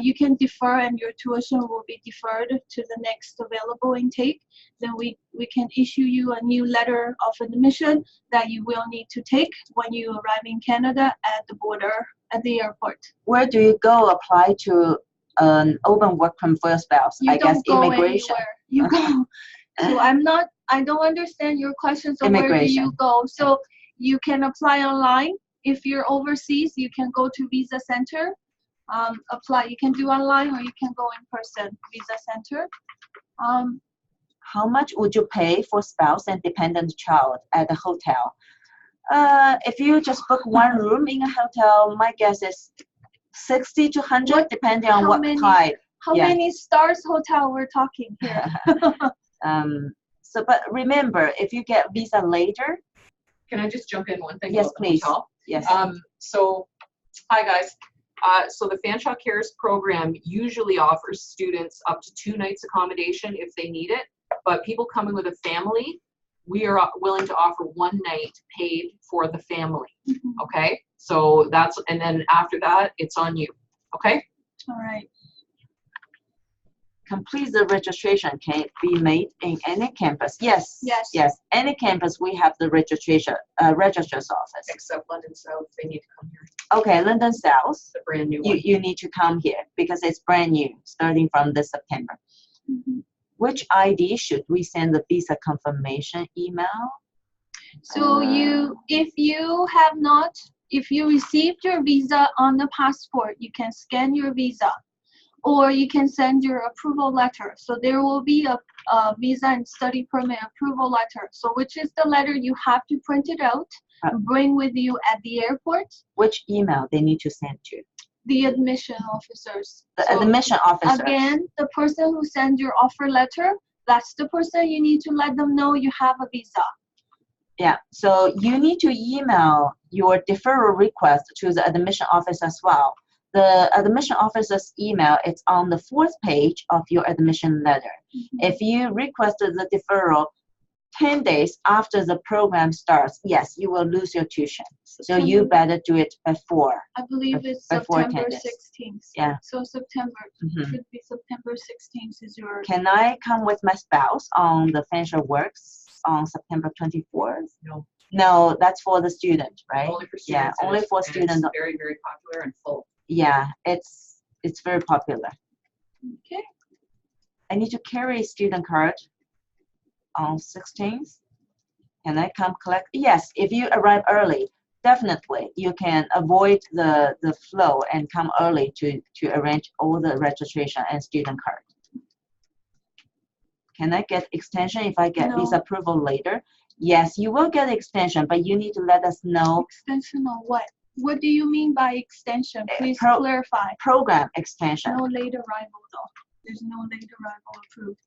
Speaker 4: You can defer and your tuition will be deferred to the next available intake. Then we can issue you a new letter of admission that you will need to take when you arrive in Canada at the border, at the airport.
Speaker 2: Where do you go apply to an open work permit for your spouse?
Speaker 4: You
Speaker 2: I guess
Speaker 4: don't go
Speaker 2: immigration.
Speaker 4: anywhere. You go. So I don't understand your question. So where do you go? So you can apply online. If you're overseas, you can go to Visa Center. Apply. You can do online or you can go in person. Visa Center.
Speaker 2: How much would you pay for spouse and dependent child at the hotel? If you just book one room in a hotel, my guess is 60 to 100, depending on what type.
Speaker 4: How many stars hotel we're talking here?
Speaker 2: But remember, if you get visa later.
Speaker 1: Can I just jump in one thing?
Speaker 2: Yes,
Speaker 1: about the
Speaker 2: please.
Speaker 1: hotel?
Speaker 2: Yes.
Speaker 1: So, hi guys. So the Fanshawe Cares program usually offers students up to 2 nights accommodation if they need it. But people coming with a family, we are willing to offer 1 night paid for the family. Okay. So that's, and then after that, it's on you. Okay.
Speaker 4: All right.
Speaker 2: Complete the registration can be made in any campus. Yes.
Speaker 4: Yes.
Speaker 2: Yes. Any campus, we have the registration registrar's office.
Speaker 1: Except London South, they need to come here.
Speaker 2: Okay, London South.
Speaker 1: The brand new one.
Speaker 2: You need to come here because it's brand new, starting from this September. Which ID should we send the visa confirmation email?
Speaker 4: So if you received your visa on the passport, you can scan your visa, or you can send your approval letter. So there will be a visa and study permit approval letter. So which is the letter you have to print it out and bring with you at the airport?
Speaker 2: Which email they need to send to?
Speaker 4: The admission officers.
Speaker 2: The admission officers.
Speaker 4: Again, the person who sends your offer letter, that's the person you need to let them know you have a visa.
Speaker 2: Yeah, so you need to email your deferral request to the admission office as well. The admission officer's email is on the 4th page of your admission letter. If you requested the deferral 10 days after the program starts, yes, you will lose your tuition. So you better do it before.
Speaker 4: I believe it's
Speaker 2: before
Speaker 4: September
Speaker 2: 10 days.
Speaker 4: 16th.
Speaker 2: Yeah.
Speaker 4: So September, should be September 16th is your...
Speaker 2: Can I come with my spouse on the Fanshawe Works on September 24th?
Speaker 1: No.
Speaker 2: No, that's for the student, right?
Speaker 1: Only for students.
Speaker 2: Yeah, only for students.
Speaker 1: It's very, very popular and full.
Speaker 2: Yeah, it's very popular.
Speaker 4: Okay.
Speaker 2: I need to carry a student card on 16th. Can I come collect? Yes, if you arrive early, definitely you can avoid the flow and come early to arrange all the registration and student card. Can I get extension if I get visa approval later? Yes, you will get extension, but you need to let us know.
Speaker 4: Extension on what? What do you mean by extension? Please clarify.
Speaker 2: Program extension.
Speaker 4: No late arrival though. There's no late arrival approved.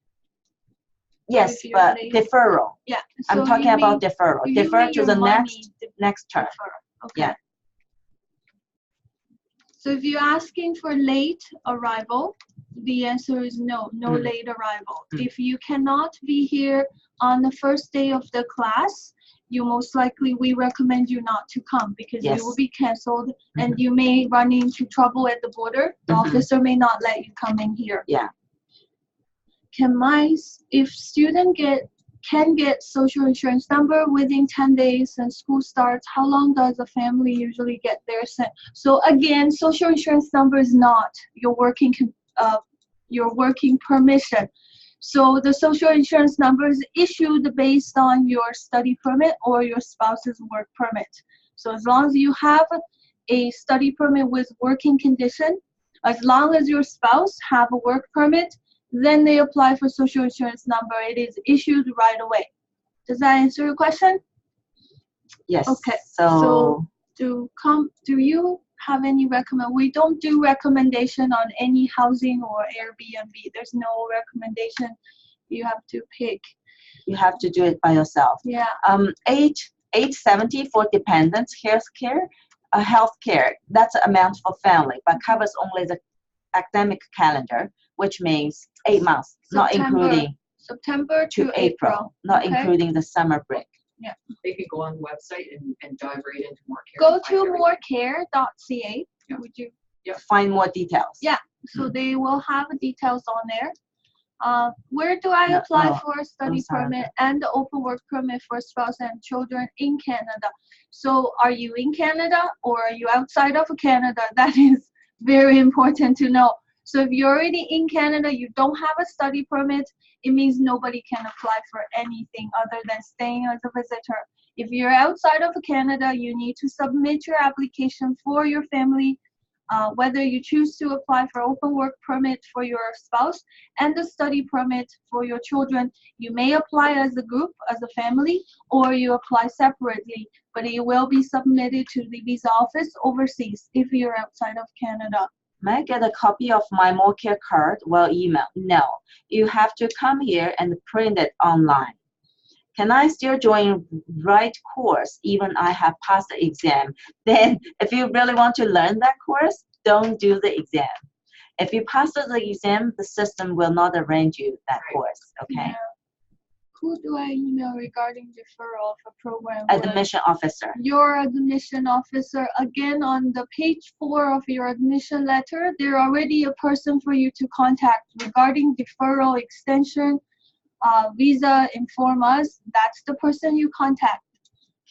Speaker 2: Yes, but deferral.
Speaker 4: Yeah.
Speaker 2: I'm talking about deferral. Defer to the next term.
Speaker 4: Okay.
Speaker 2: Yeah.
Speaker 4: So if you're asking for late arrival, the answer is no late arrival. If you cannot be here on the first day of the class, you most likely, we recommend you not to come because you will be canceled and you may run into trouble at the border. The officer may not let you come in here.
Speaker 2: Yeah.
Speaker 4: If student can get social insurance number within 10 days and school starts, how long does a family usually get their sent? So again, social insurance number is not your working permission. So the social insurance number is issued based on your study permit or your spouse's work permit. So as long as you have a study permit with working condition, as long as your spouse have a work permit, then they apply for social insurance number. It is issued right away. Does that answer your question?
Speaker 2: Yes.
Speaker 4: Okay.
Speaker 2: So
Speaker 4: do you have any we don't do recommendation on any housing or Airbnb. There's no recommendation. You have to pick.
Speaker 2: You have to do it by yourself.
Speaker 4: Yeah.
Speaker 2: $870 for dependents healthcare. That's the amount for family, but covers only the academic calendar, which means 8 months, not including
Speaker 4: September to April,
Speaker 2: not including the summer break.
Speaker 4: Yeah.
Speaker 1: They can go on the website and dive right into more care.
Speaker 4: Go to morecare.ca.
Speaker 1: Yeah.
Speaker 4: Would you?
Speaker 2: Yeah. Find more details.
Speaker 4: Yeah. So they will have details on there. Where do I apply for a study permit and the open work permit for spouse and children in Canada? So are you in Canada or are you outside of Canada? That is very important to know. So if you're already in Canada, you don't have a study permit, it means nobody can apply for anything other than staying as a visitor. If you're outside of Canada, you need to submit your application for your family whether you choose to apply for open work permit for your spouse and the study permit for your children, you may apply as a group, as a family, or you apply separately, but it will be submitted to the visa office overseas if you're outside of Canada.
Speaker 2: May I get a copy of my More Care card? Well, email. No, you have to come here and print it online. Can I still join right course even I have passed the exam? Then if you really want to learn that course, don't do the exam. If you pass the exam, the system will not arrange you that course, okay?
Speaker 4: Yeah. Who do I email regarding deferral of a program?
Speaker 2: Admission officer.
Speaker 4: Your admission officer. Again, on the page 4 of your admission letter, there already a person for you to contact regarding deferral, extension, visa, inform us. That's the person you contact.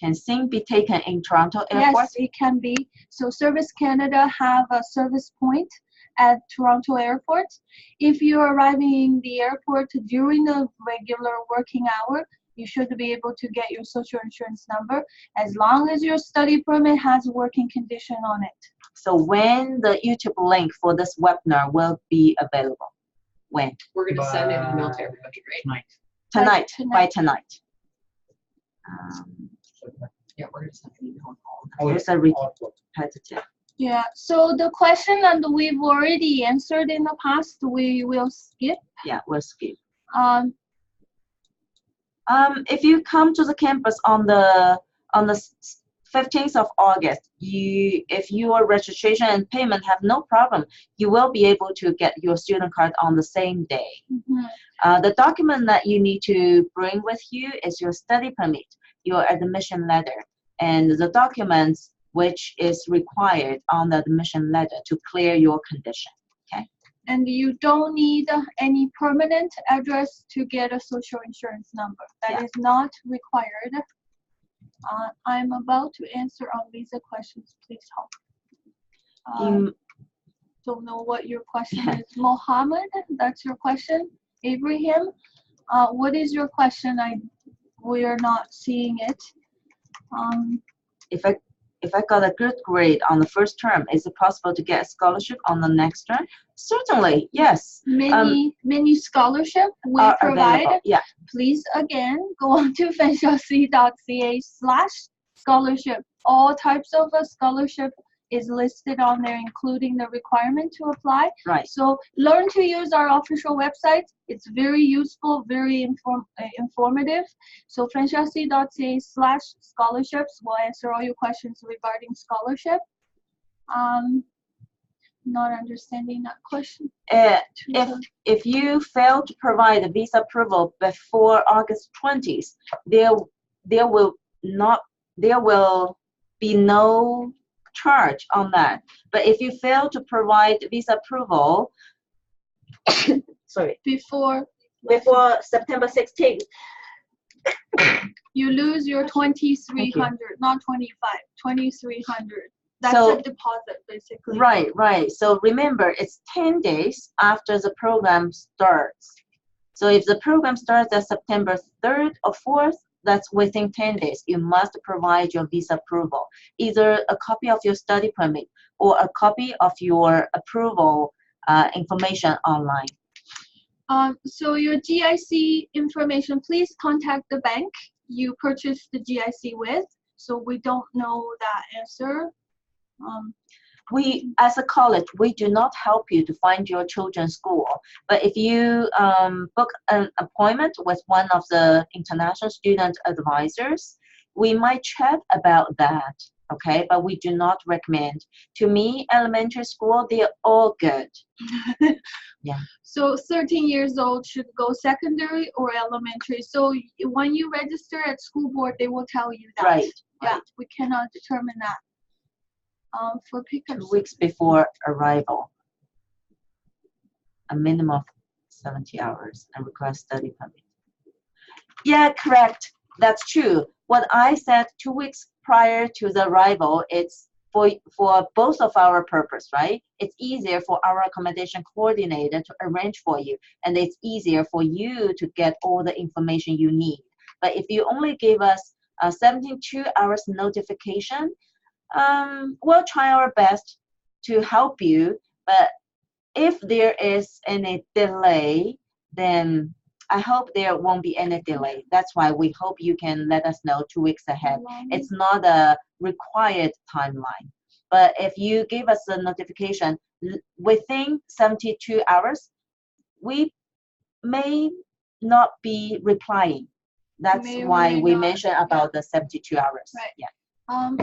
Speaker 2: Can SIM be taken in Toronto Airport?
Speaker 4: Yes, it can be. So Service Canada have a service point at Toronto Airport. If you're arriving in the airport during a regular working hour, you should be able to get your social insurance number as long as your study permit has a working condition on it.
Speaker 2: So when the YouTube link for this webinar will be available? When?
Speaker 1: We're going to send an email to everybody, right?
Speaker 3: Tonight.
Speaker 2: By tonight.
Speaker 1: Yeah, we're going to send an email.
Speaker 2: There's a repetitive.
Speaker 4: Yeah, so the question that we've already answered in the past, we will skip.
Speaker 2: Yeah, we'll skip.
Speaker 4: If
Speaker 2: you come to the campus on the 15th of August, if your registration and payment have no problem, you will be able to get your student card on the same day. The document that you need to bring with you is your study permit, your admission letter, and the documents which is required on the admission letter to clear your condition. Okay.
Speaker 4: And you don't need any permanent address to get a social insurance number. That is not required. I'm about to answer on visa questions. Please hold. Don't know what your question is. Mohammed, that's your question. Abraham, what is your question? We are not seeing it.
Speaker 2: If I got a good grade on the first term, is it possible to get a scholarship on the next term? Certainly, yes.
Speaker 4: Many scholarship we provide.
Speaker 2: Available. Yeah.
Speaker 4: Please again go on to fanshawe.ca/scholarship. All types of a scholarship is listed on there, including the requirement to apply.
Speaker 2: Right.
Speaker 4: So learn to use our official website. It's very useful, very informative. So fanshawe.ca/scholarships will answer all your questions regarding scholarship. Not understanding that question.
Speaker 2: If you fail to provide a visa approval before August 20th, there will be no charge on that. But if you fail to provide visa approval, sorry,
Speaker 4: before
Speaker 2: September 16th,
Speaker 4: you lose your 2,300, not 25, 2,300. That's
Speaker 2: So-
Speaker 4: a deposit, basically.
Speaker 2: Right. So remember, it's 10 days after the program starts. So if the program starts at September 3rd or 4th, that's within 10 days. You must provide your visa approval, either a copy of your study permit or a copy of your approval information online.
Speaker 4: So your GIC information, please contact the bank you purchased the GIC with. So we don't know that answer.
Speaker 2: We, as a college, we do not help you to find your children's school. But if you book an appointment with one of the international student advisors, we might chat about that, okay? But we do not recommend. To me, elementary school, they're all good. Yeah.
Speaker 4: So 13 years old should go secondary or elementary. So when you register at school board, they will tell you that.
Speaker 2: Right.
Speaker 4: Yeah, we cannot determine that. For pickups.
Speaker 2: 2 weeks before arrival, a minimum of 70 hours and require study permit. Yeah, correct. That's true. What I said 2 weeks prior to the arrival, it's for both of our purpose, right? It's easier for our accommodation coordinator to arrange for you, and it's easier for you to get all the information you need. But if you only give us 72 hours notification, we'll try our best to help you. But if there is any delay, then I hope there won't be any delay. That's why we hope you can let us know 2 weeks ahead. It's not a required timeline. But if you give us a notification within 72 hours, we may not be replying. That's why we mentioned about the 72 hours.
Speaker 4: Right.
Speaker 2: Yeah.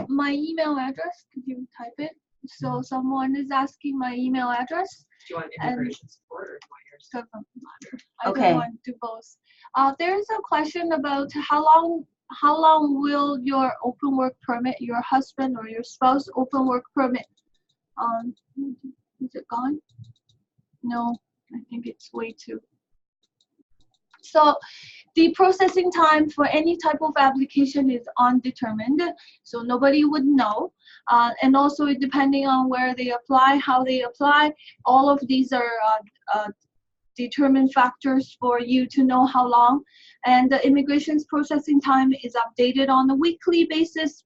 Speaker 4: My email address, could you type it? So someone is asking my email address.
Speaker 1: Do you want immigration support or do you want yours?
Speaker 4: Doesn't matter. I
Speaker 2: Okay.
Speaker 4: don't want to do both. There's a question about how long will your open work permit, your husband or your spouse open work permit? Is it gone? No, I think it's way too. So the processing time for any type of application is undetermined, so nobody would know. And also depending on where they apply, how they apply, all of these are determined factors for you to know how long. And the immigration's processing time is updated on a weekly basis,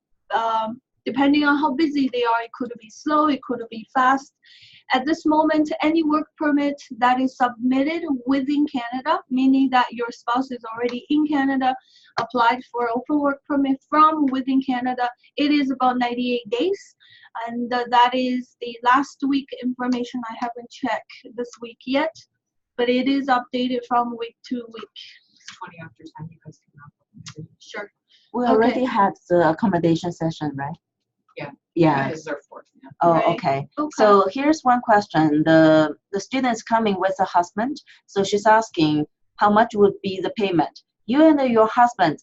Speaker 4: depending on how busy they are. It could be slow, it could be fast. At this moment, any work permit that is submitted within Canada, meaning that your spouse is already in Canada, applied for open work permit from within Canada, it is about 98 days. And that is the last week information. I haven't checked this week yet, but it is updated from week to week.
Speaker 1: It's 20 after 10, you guys can have.
Speaker 4: Sure.
Speaker 2: We already had the accommodation session, right?
Speaker 1: Yeah.
Speaker 2: Yeah.
Speaker 1: This is our fourth. Yeah.
Speaker 2: Oh,
Speaker 4: Right.
Speaker 2: okay. So here's one question. The student's coming with a husband, so she's asking how much would be the payment. You and your husband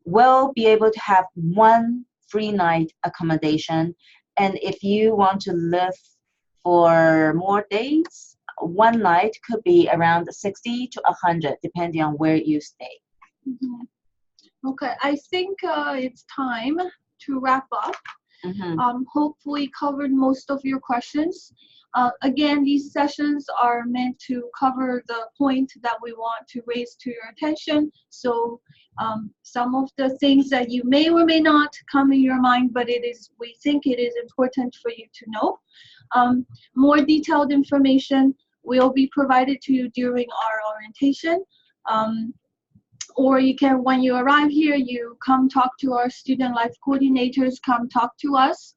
Speaker 2: will be able to have 1 free night accommodation, and if you want to live for more days, 1 night could be around 60 to 100, depending on where you stay.
Speaker 4: Okay, I think it's time to wrap up. Hopefully covered most of your questions. Again, these sessions are meant to cover the point that we want to raise to your attention. So some of the things that you may or may not come in your mind, but we think it is important for you to know. More detailed information will be provided to you during our orientation. Or you can, when you arrive here, you come talk to our student life coordinators, come talk to us.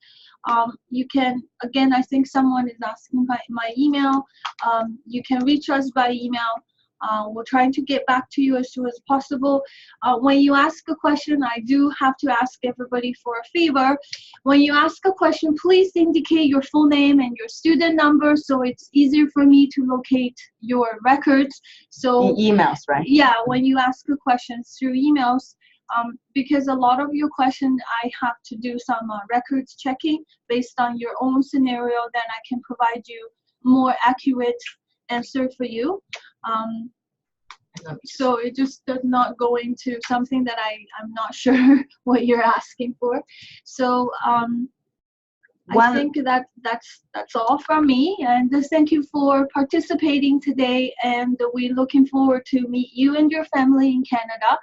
Speaker 4: You can, again, I think someone is asking my email. You can reach us by email. We're trying to get back to you as soon as possible. When you ask a question, I do have to ask everybody for a favor. When you ask a question, please indicate your full name and your student number so it's easier for me to locate your records. So
Speaker 2: emails, right?
Speaker 4: Yeah, when you ask a question through emails, because a lot of your questions, I have to do some records checking based on your own scenario, then I can provide you more accurate answer for you. So it just does not go into something that I'm not sure what you're asking for. So I think that's all from me, and just thank you for participating today, and we're looking forward to meet you and your family in Canada.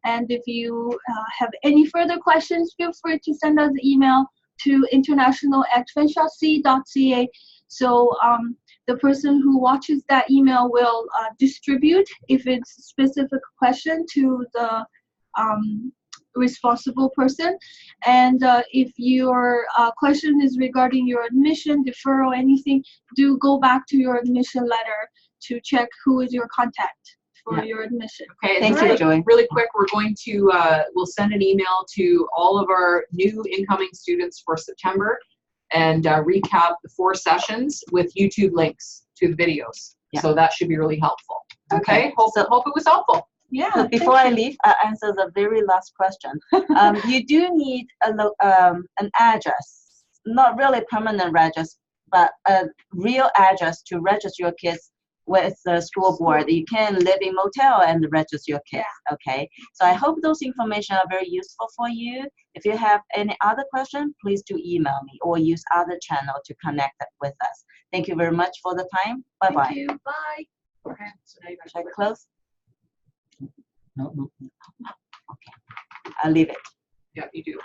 Speaker 4: And if you have any further questions, feel free to send us an email to international@fanshawe.ca. So the person who watches that email will distribute, if it's a specific question, to the responsible person. And if your question is regarding your admission, deferral, anything, do go back to your admission letter to check who is your contact for your admission.
Speaker 1: Okay,
Speaker 2: Thank you, Joy.
Speaker 1: Really quick, we're going to, we'll send an email to all of our new incoming students for September and recap the 4 sessions with YouTube links to the videos.
Speaker 2: Yeah.
Speaker 1: So that should be really helpful. Okay, hope it was helpful.
Speaker 4: Yeah.
Speaker 2: So before I leave, I'll answer the very last question. You do need an address, not really permanent address, but a real address to register your kids with the school board. You can live in motel and register your kids. Okay. So I hope those information are very useful for you. If you have any other question, please do email me or use other channel to connect with us. Thank you very much for the time. Bye bye.
Speaker 4: Thank you. Bye.
Speaker 1: Okay, so now you guys
Speaker 2: Should I close?
Speaker 3: No.
Speaker 2: Okay. I'll leave it.
Speaker 1: Yeah, you do.